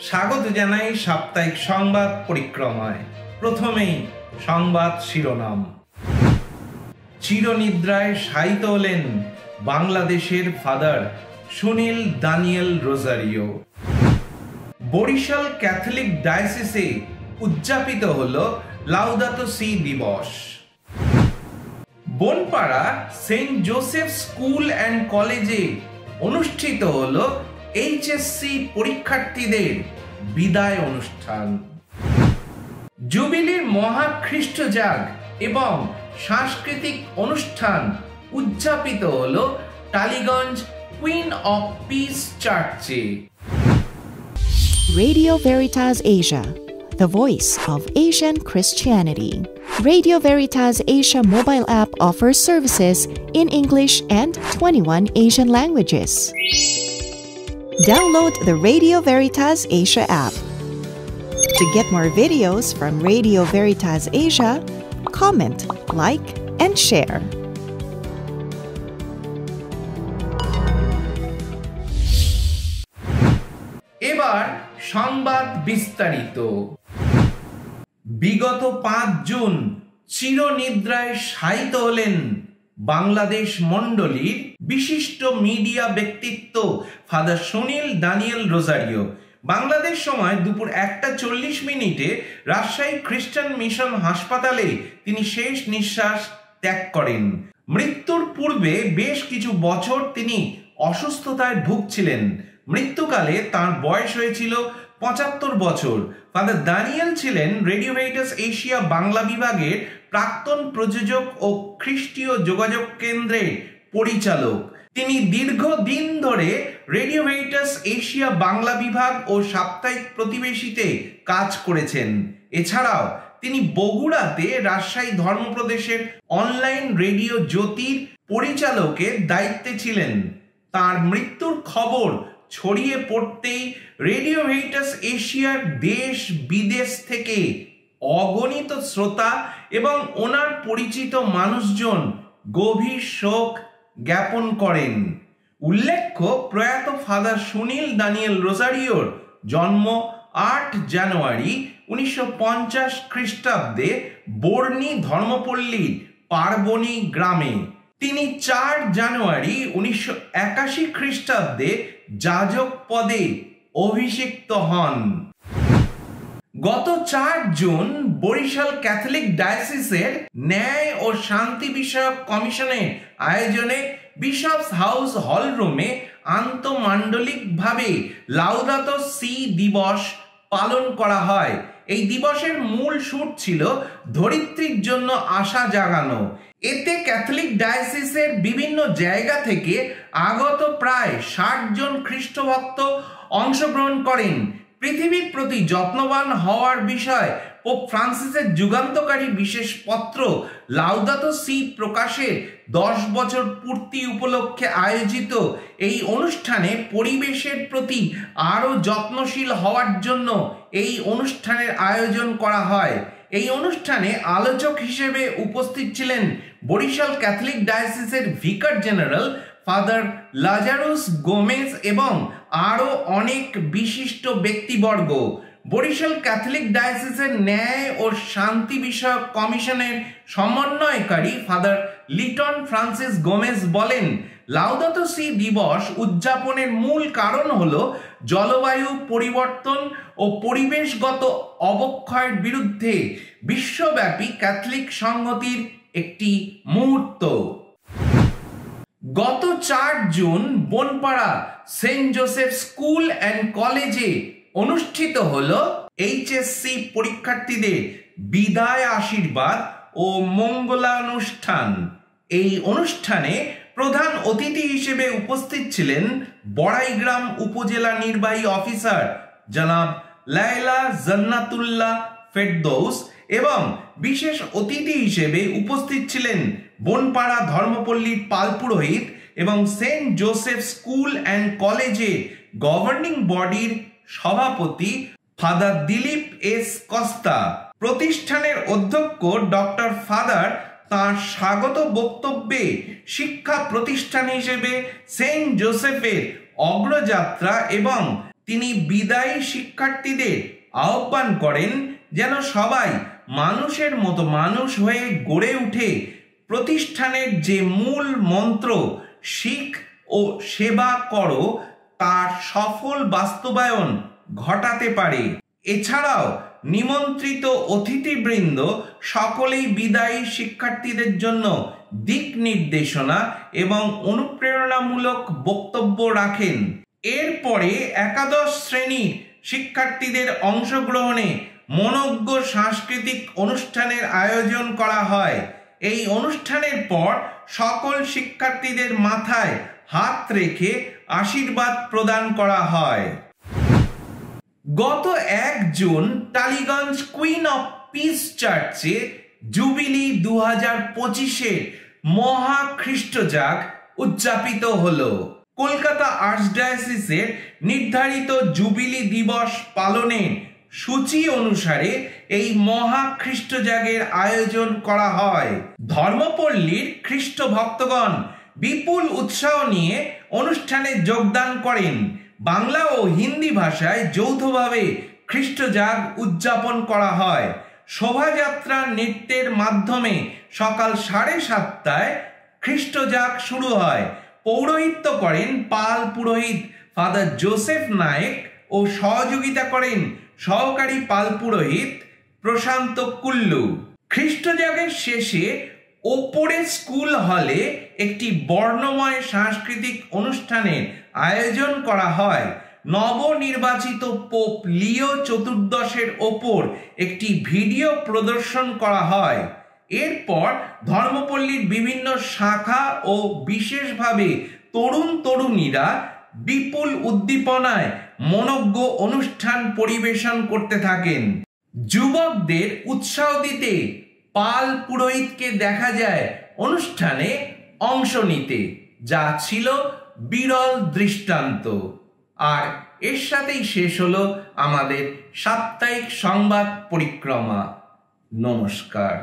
স্বাগত জানাই সাপ্তাহিক সংবাদ পরিক্রমায়। প্রথমেই সংবাদ শিরোনাম। চিরনিদ্রায় শায়িত হলেন বাংলাদেশের father Sunil Daniel Rosario. Barishal Catholic ডায়োসিসে উদযাপিত হল লাউদাতো সি দিবস। Bonpara Saint Joseph school and কলেজে অনুষ্ঠিত হল এইচএসসি পরীক্ষার্থীদের বিদায় অনুষ্ঠান। জুবিলির মহা খ্রিস্টজাগ এবং সাংস্কৃতিক অনুষ্ঠান উদযাপিত হল টালিগঞ্জ কুইন অফ পিস চার্চে। Radio Veritas Asia, the voice of Asian Christianity. Radio Veritas Asia mobile app offers services in English and 21 Asian languages. Download the Radio Veritas Asia app. To get more videos from Radio Veritas Asia, comment, like, and share. এবার সংবাদ বিস্তারিত। বিগত 5 June চিরনিদ্রায় শায়িত হলেন বাংলাদেশ মণ্ডলীর বিশিষ্ট media ব্যক্তিত্ব father Sunil Daniel Rozario. Bangladesh সময় দুপুর 1:40 রাজশাহী খ্রিস্টান মিশন হাসপাতালে তিনি শেষ নিঃশ্বাস ত্যাগ করেন। মৃত্যুর পূর্বে বেশ কিছু বছর তিনি অসুস্থতায় ভুগছিলেন। মৃত্যুকালে তার বয়স হয়েছিল 75 বছর। ফাদার দানিয়েল ছিলেন রেডিও ভেরিটাস এশিয়া বাংলা বিভাগের প্রাক্তন প্রযোজক ও খ্রিস্টীয় যোগাযোগ কেন্দ্রের পরিচালক। তিনি দীর্ঘদিন ধরে রেডিও ভেরিটাস এশিয়া বাংলা বিভাগ ও সাপ্তাহিক প্রতিবেশীতে কাজ করেছেন। এছাড়াও তিনি বগুড়াতে রাজশাহী ধর্মপ্রদেশের অনলাইন রেডিও জ্যোতির পরিচালকের দায়িত্বে ছিলেন। তার মৃত্যুর খবর ছড়িয়ে পড়তেই রেডিও ভেরিটাস এশিয়ার দেশ বিদেশ থেকে অগণিত শ্রোতা এবং ওনার পরিচিত মানুষজন গভীর শোক জ্ঞাপন করেন। উল্লেখ্য, প্রয়াত ফাদার সুনীল দানিয়েল রোজারিওর জন্ম 8 জানুয়ারি 1950 খ্রিস্টাব্দে বর্ণি ধর্মপল্লীর পার্বণী গ্রামে। তিনি 4 জানুয়ারি 1981 খ্রিস্টাব্দে যাজক পদে অভিষিক্ত হন। গত 4 জুন বরিশাল ক্যাথলিক ডায়োসিসের ন্যায় ও শান্তি বিষয়ক কমিশনের আয়োজনে বিশপস হাউস হল রুমে আন্তঃমান্ডলিকভাবে লাউদাতো সি দিবস পালন করা হয়। এই দিবসের মূল সুর ছিল ধরিত্রীর জন্য আশা জাগানো। এতে ক্যাথলিক ডায়োসিসের বিভিন্ন জায়গা থেকে আগত প্রায় 60 জন খ্রিস্টভক্ত অংশগ্রহণ করেন। পৃথিবীর প্রতি যত্নবান হওয়ার বিষয় পোপ ফ্রান্সিসের যুগান্তকারী বিশেষ পত্র লাউদাতো সি প্রকাশের 10 বছর পূর্তি উপলক্ষে আয়োজিত এই অনুষ্ঠানে পরিবেশের প্রতি আরও যত্নশীল হওয়ার জন্য এই অনুষ্ঠানের আয়োজন করা হয়। এই অনুষ্ঠানে আলোচক হিসেবে উপস্থিত ছিলেন বরিশাল ক্যাথলিক ডায়োসিসের vicar general father Lazarus Gomes এবং আরও অনেক বিশিষ্ট ব্যক্তিবর্গ। বরিশাল ক্যাথলিক ডায়োসিসের ন্যায় ও শান্তি বিষয়ক কমিশনের সমন্বয়কারী ফাদার লিটন ফ্রান্সিস গোমেজ বলেন, লাউদাতো সি দিবস উদযাপনের মূল কারণ হল জলবায়ু পরিবর্তন ও পরিবেশগত অবক্ষয়ের বিরুদ্ধে বিশ্বব্যাপী ক্যাথলিক সংহতির একটি মুহূর্ত। গত 4 June Bonpara Saint Joseph school and কলেজে অনুষ্ঠিত হল এইচএসসি পরীক্ষার্থীদের বিদায় আশীর্বাদ ও মঙ্গলানুষ্ঠান। এই অনুষ্ঠানে প্রধান অতিথি হিসেবে উপস্থিত ছিলেন বড়াইগ্রাম উপজেলা নির্বাহী অফিসার জনাব লায়লা জান্নাতুল্লাহ ফেরদৌস এবং বিশেষ অতিথি হিসেবে উপস্থিত ছিলেন বনপাড়া ধর্মপল্লীর পালপুরোহিত এবং সেন্ট জোসেফ স্কুল অ্যান্ড কলেজে গভর্নিং বডির সভাপতি ফাদার দিলীপ এস কস্তা। প্রতিষ্ঠানের অধ্যক্ষ ডক্টর ফাদার তাঁর স্বাগত বক্তব্যে শিক্ষা প্রতিষ্ঠান হিসেবে সেন্ট জোসেফের অগ্রযাত্রা এবং তিনি বিদায়ী শিক্ষার্থীদের আহ্বান করেন যেন সবাই মানুষের মতো মানুষ হয়ে গড়ে উঠে প্রতিষ্ঠানের যে মূল মন্ত্র শিখ ও সেবা করো তার সফল বাস্তবায়ন ঘটাতে পারে। এছাড়াও নিমন্ত্রিত অতিথিবৃন্দ সকলেই বিদায়ী শিক্ষার্থীদের জন্য দিক নির্দেশনা এবং অনুপ্রেরণামূলক বক্তব্য রাখেন। এরপরে একাদশ শ্রেণীর শিক্ষার্থীদের অংশগ্রহণে মনোজ্ঞ সাংস্কৃতিক অনুষ্ঠানের আয়োজন করা হয়। এই অনুষ্ঠানের পর সকল শিক্ষার্থীদের মাথায় হাত রেখে আশীর্বাদ প্রদান করা হয়। গত 1 June Tollygunge queen of piece চার্চে জুবিলি 2025-এর মহা খ্রিস্টজাগ উদযাপিত হলো। কলকাতা আর্চডায়োসিসের নির্ধারিত জুবিলি দিবস পালনের সূচি অনুসারে এই মহা খ্রিস্টজাগের আয়োজন করা হয়। ধর্মপল্লীর খ্রিস্ট ভক্তগণ বিপুল উৎসাহ নিয়ে অনুষ্ঠানে যোগদান করেন। বাংলা ও হিন্দি ভাষায় যৌথভাবে খ্রিস্টজাগ উদযাপন করা হয়। শোভাযাত্রা নৃত্যের মাধ্যমে সকাল 7:30টায় খ্রিস্টজাগ শুরু হয়। পৌরোহিত্য করেন পাল পুরোহিত ফাদার জোসেফ নায়েক ও সহযোগিতা করেন সহকারী পাল পুরোহিত প্রশান্ত কুল্লু। খ্রিস্টজাগের শেষে ওপরের স্কুল হলে একটি বর্ণময় সাংস্কৃতিক অনুষ্ঠানের আয়োজন করা হয়। নবনির্বাচিত পোপ লিও চতুর্দশের ওপর একটি ভিডিও প্রদর্শন করা হয়। এরপর ধর্মপল্লীর বিভিন্ন শাখা ও বিশেষভাবে তরুণ তরুণীরা বিপুল উদ্দীপনায় মনোজ্ঞ অনুষ্ঠান পরিবেশন করতে থাকেন। যুবকদের উৎসাহ দিতে পাল পুরোহিতকে দেখা যায় অনুষ্ঠানে অংশ নিতে, যা ছিল বিরল দৃষ্টান্ত। আর এর সাথেই শেষ হলো আমাদের সাপ্তাহিক সংবাদ পরিক্রমা। নমস্কার।